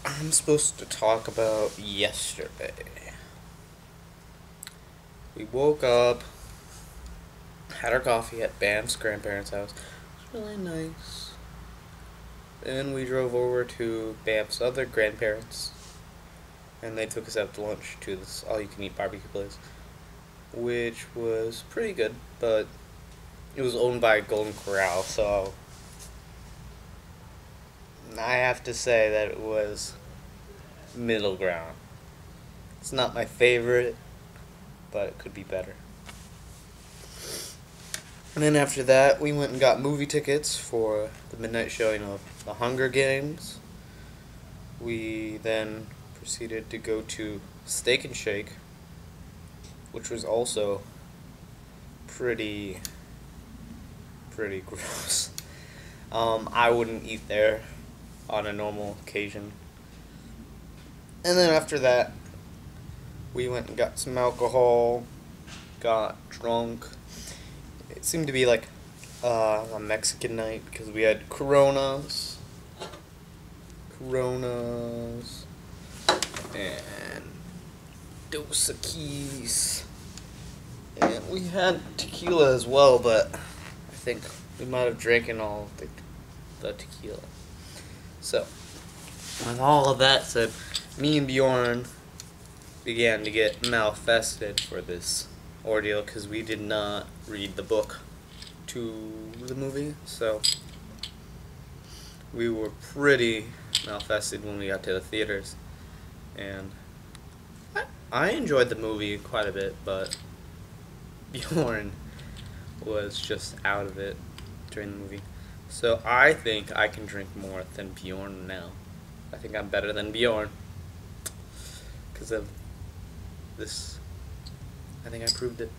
I'm supposed to talk about yesterday. We woke up, had our coffee at Bam's grandparents' house. It was really nice. Then we drove over to Bam's other grandparents, and they took us out to lunch to this all-you-can-eat barbecue place, which was pretty good, but it was owned by Golden Corral, so I have to say that it was middle ground. It's not my favorite, but it could be better. And then after that, we went and got movie tickets for the midnight showing of The Hunger Games. We then proceeded to go to Steak and Shake, which was also pretty gross. I wouldn't eat there on a normal occasion. And then after that, we went and got some alcohol, got drunk. It seemed to be like a Mexican night because we had Coronas, and Dos Equis, and we had tequila as well, but I think we might have drinking all of the tequila. So, with all of that said, me and Bjorn began to get malfested for this ordeal because we did not read the book to the movie, so we were pretty malfested when we got to the theaters, and I enjoyed the movie quite a bit, but Bjorn was just out of it during the movie. So I think I can drink more than Bjorn now. I think I'm better than Bjorn because of this. I think I proved it.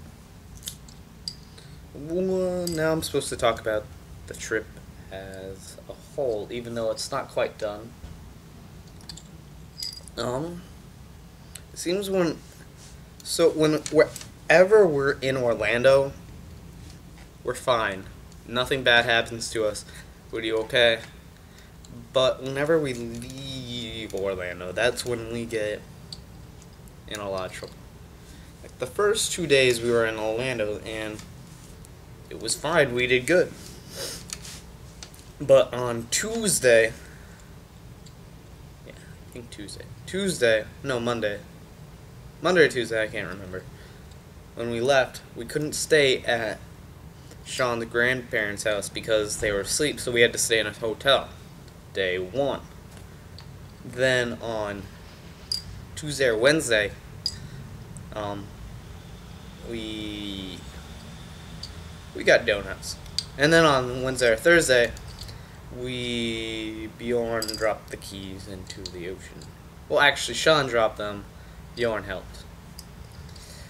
Well, now I'm supposed to talk about the trip as a whole, even though it's not quite done. It seems wherever we're in Orlando, we're fine. Nothing bad happens to us. We're okay. But whenever we leave Orlando, that's when we get in a lot of trouble. Like the first 2 days we were in Orlando, and it was fine. We did good. But on Tuesday, I think Monday or Tuesday, I can't remember. When we left, we couldn't stay at Sean's grandparents' house because they were asleep, so we had to stay in a hotel. Day one. Then on Tuesday or Wednesday, we got donuts. And then on Wednesday or Thursday, Bjorn dropped the keys into the ocean. Well, actually, Sean dropped them. Bjorn helped.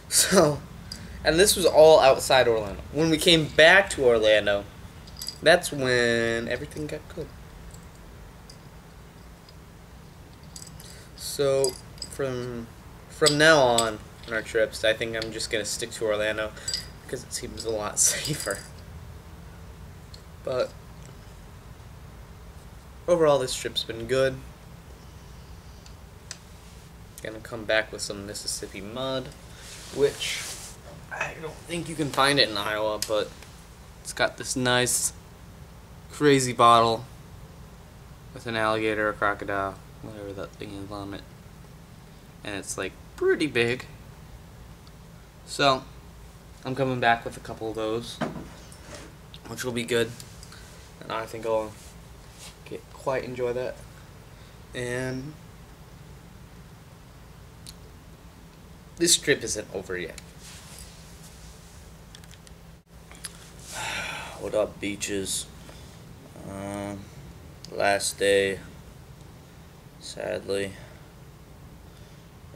So, and this was all outside Orlando. When we came back to Orlando, that's when everything got good. So, from now on our trips, I think I'm just gonna stick to Orlando because it seems a lot safer. But overall, this trip's been good. Gonna come back with some Mississippi mud, which I don't think you can find it in Iowa, but it's got this nice, crazy bottle with an alligator or crocodile, whatever that thing is on it, and it's like pretty big. So I'm coming back with a couple of those, which will be good, and I think I'll quite enjoy that. And this trip isn't over yet. What up, beaches? Last day. Sadly,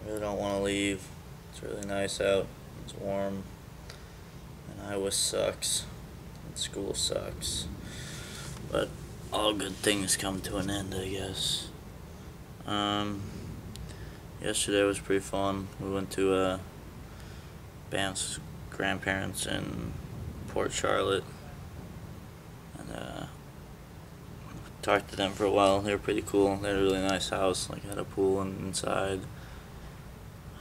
I really don't want to leave. It's really nice out. It's warm. And Iowa sucks. And school sucks. But all good things come to an end, I guess. Yesterday was pretty fun. We went to Bam's grandparents in Port Charlotte, and talked to them for a while. They were pretty cool. They had a really nice house. Like, had a pool inside.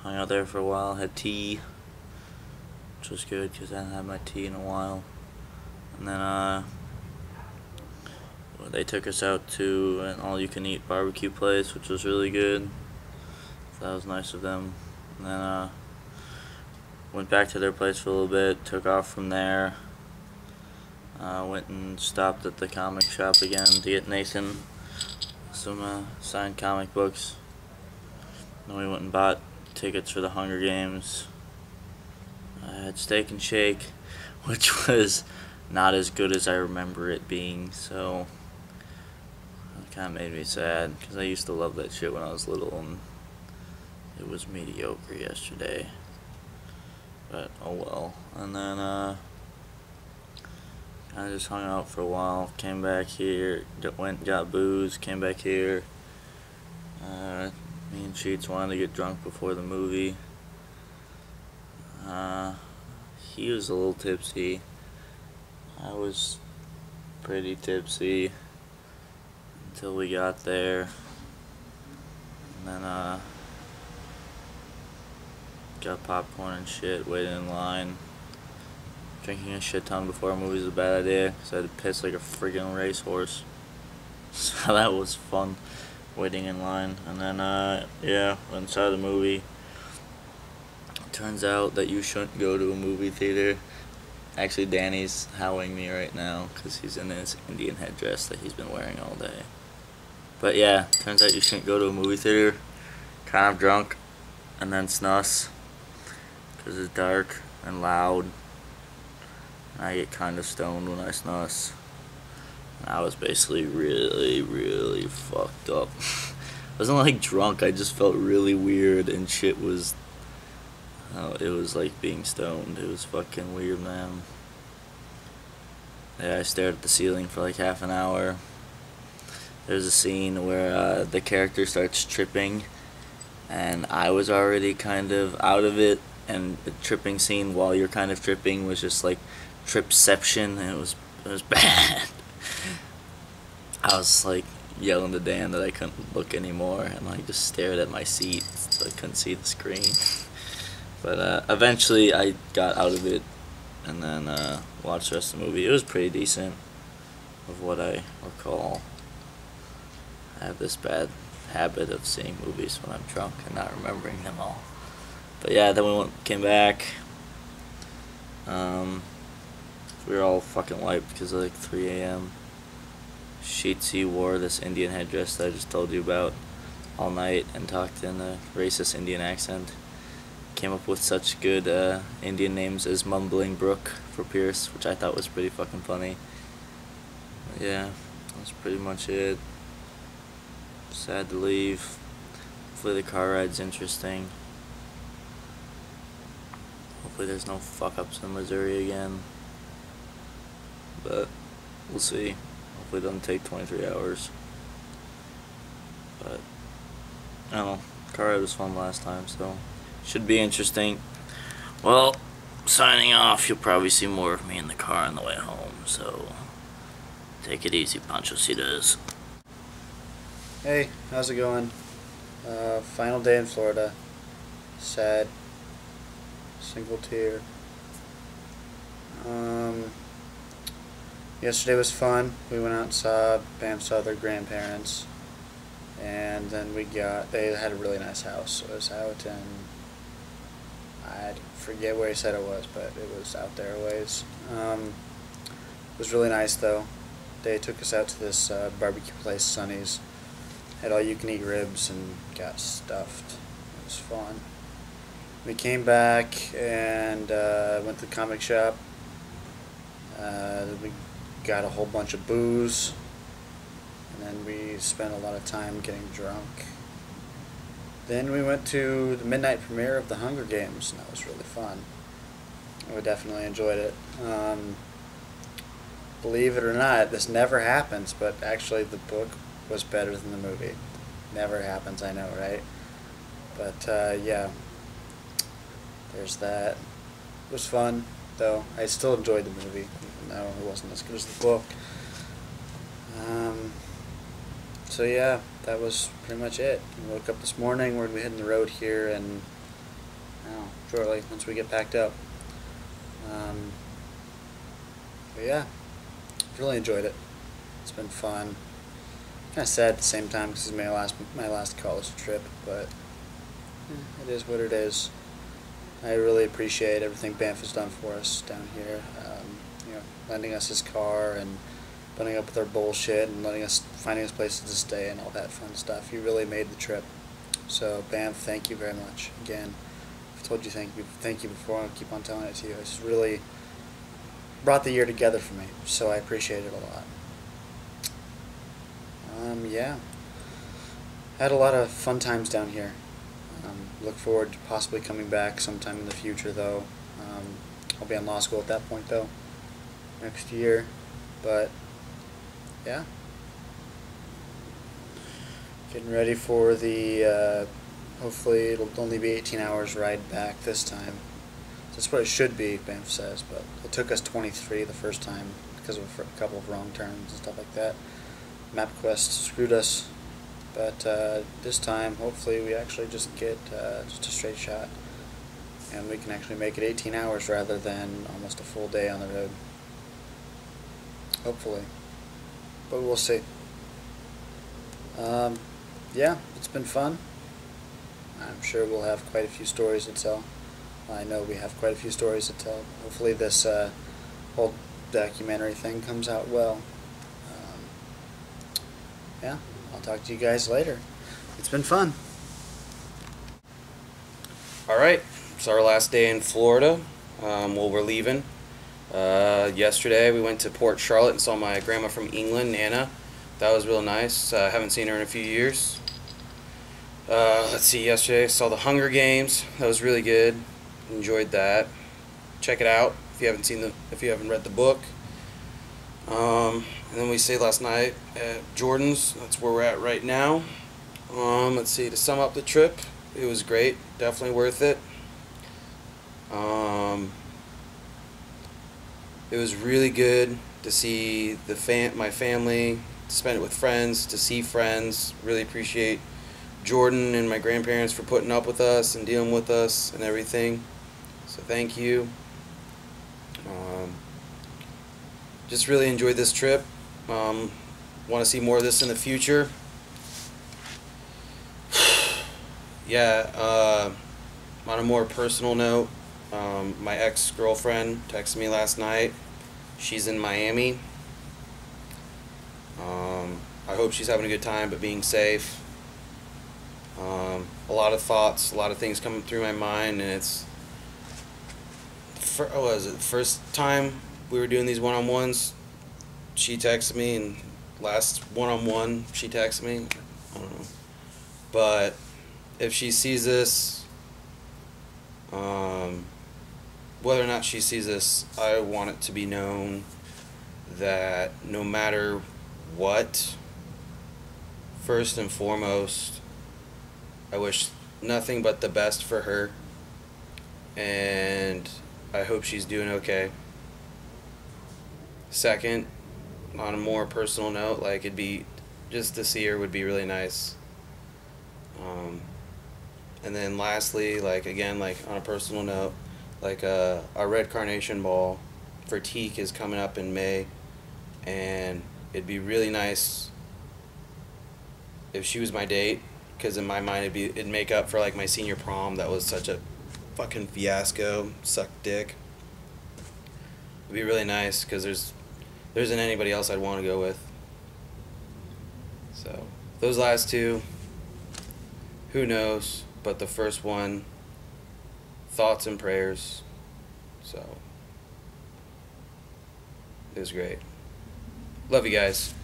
Hung out there for a while. Had tea, which was good because I hadn't had my tea in a while. And then they took us out to an all-you-can-eat barbecue place, which was really good. So that was nice of them. And then went back to their place for a little bit. Took off from there. Went and stopped at the comic shop again to get Nathan some signed comic books. Then we went and bought tickets for the Hunger Games. I had Steak and Shake, which was not as good as I remember it being, so it kind of made me sad because I used to love that shit when I was little, and it was mediocre yesterday. But oh well. And then I just hung out for a while, came back here, went got booze, came back here. Me and Sheets wanted to get drunk before the movie. He was a little tipsy. I was pretty tipsy until we got there. And then got popcorn and shit, waited in line. Drinking a shit ton before a movie was a bad idea because I had to piss like a friggin' racehorse. So that was fun, waiting in line. And then, yeah, went inside the movie. Turns out that you shouldn't go to a movie theater. Actually, Danny's howling me right now because he's in his Indian headdress that he's been wearing all day. But yeah, turns out you shouldn't go to a movie theater kind of drunk and then snus because it's dark and loud. I get kind of stoned when I snus. I was basically really, really fucked up. I wasn't like drunk, I just felt really weird and shit was... it was like being stoned. It was fucking weird, man. Yeah, I stared at the ceiling for like half an hour. There's a scene where the character starts tripping, and I was already kind of out of it, and the tripping scene while you're kind of tripping was just like tripception, and it was bad. I was like yelling to Dan that I couldn't look anymore, and like just stared at my seat so I couldn't see the screen. But eventually I got out of it and then watched the rest of the movie. It was pretty decent of what I recall. I have this bad habit of seeing movies when I'm drunk and not remembering them all. But yeah, then we came back. We were all fucking wiped because of like 3 a.m. Sheetsy wore this Indian headdress that I just told you about all night and talked in a racist Indian accent. Came up with such good Indian names as Mumbling Brook for Pierce, which I thought was pretty fucking funny. But yeah, that's pretty much it. Sad to leave. Hopefully the car ride's interesting. Hopefully there's no fuck-ups in Missouri again. But we'll see. Hopefully it doesn't take 23 hours. But I don't know. Car ride was fun last time, so should be interesting. Well, signing off. You'll probably see more of me in the car on the way home, so take it easy, Panchocitas. Hey, how's it going? Final day in Florida. Sad. Single tear. Yesterday was fun. We went out and saw their grandparents. And then they had a really nice house. It was out in, I forget where he said it was, but it was out there a ways. It was really nice though. They took us out to this barbecue place, Sonny's. Had all you can eat ribs and got stuffed. It was fun. We came back and went to the comic shop. We got a whole bunch of booze. And then we spent a lot of time getting drunk. Then we went to the midnight premiere of The Hunger Games, and that was really fun. We definitely enjoyed it. Believe it or not, this never happens, but actually the book was better than the movie. Never happens, I know, right? But yeah, there's that. It was fun, though. I still enjoyed the movie, even though it wasn't as good as the book. So yeah, that was pretty much it. We woke up this morning. We're gonna be hitting the road here, and shortly once we get packed up. Um, but yeah, really enjoyed it. It's been fun. Kind of sad at the same time because it's my last college trip, but it is what it is. I really appreciate everything Banff has done for us down here. Lending us his car and putting up with our bullshit and finding us places to stay and all that fun stuff. He really made the trip. So Banff, thank you very much. Again, I've told you thank you before. I'll keep on telling it to you. It's really brought the year together for me, so I appreciate it a lot. Yeah, had a lot of fun times down here. Look forward to possibly coming back sometime in the future, though. I'll be in law school at that point, though, next year. But yeah, getting ready for the hopefully it'll only be 18 hours ride back this time. That's what it should be, Banff says, but it took us 23 the first time because of a couple of wrong turns and stuff like that. MapQuest screwed us, but this time hopefully we actually just get just a straight shot, and we can actually make it 18 hours rather than almost a full day on the road. Hopefully, but we'll see. Yeah, it's been fun. I'm sure we'll have quite a few stories to tell. I know we have quite a few stories to tell. Hopefully this whole documentary thing comes out well. Yeah, I'll talk to you guys later. It's been fun. Alright, it's our last day in Florida. Well, we're leaving. Yesterday we went to Port Charlotte and saw my grandma from England, Nana. That was real nice. I haven't seen her in a few years. Let's see, yesterday I saw the Hunger Games. That was really good. Enjoyed that. Check it out if you haven't read the book. And then we stayed last night at Jordan's. That's where we're at right now. Let's see, to sum up the trip, it was great. Definitely worth it. It was really good to see my family, to spend it with friends, to see friends. Really appreciate Jordan and my grandparents for putting up with us and dealing with us and everything. So thank you. Just really enjoyed this trip. Want to see more of this in the future. Yeah, on a more personal note, my ex-girlfriend texted me last night. She's in Miami. I hope she's having a good time, but being safe. A lot of thoughts, a lot of things coming through my mind, and it's the first time we were doing these one-on-ones. She texted me, and last one-on-one she texted me. I don't know, but if she sees this, whether or not she sees this, I want it to be known that no matter what, first and foremost, I wish nothing but the best for her, and I hope she's doing okay. Second, on a more personal note, like, it'd be just to see her would be really nice. And then lastly, like, again, like, on a personal note, like, our Red Carnation Ball for Teak is coming up in May, and it'd be really nice if she was my date, because in my mind it'd make up for, like, my senior prom. That was such a fucking fiasco. Sucked dick. It'd be really nice, because there isn't anybody else I'd want to go with. So those last two, who knows? But the first one, thoughts and prayers. So it was great. Love you guys.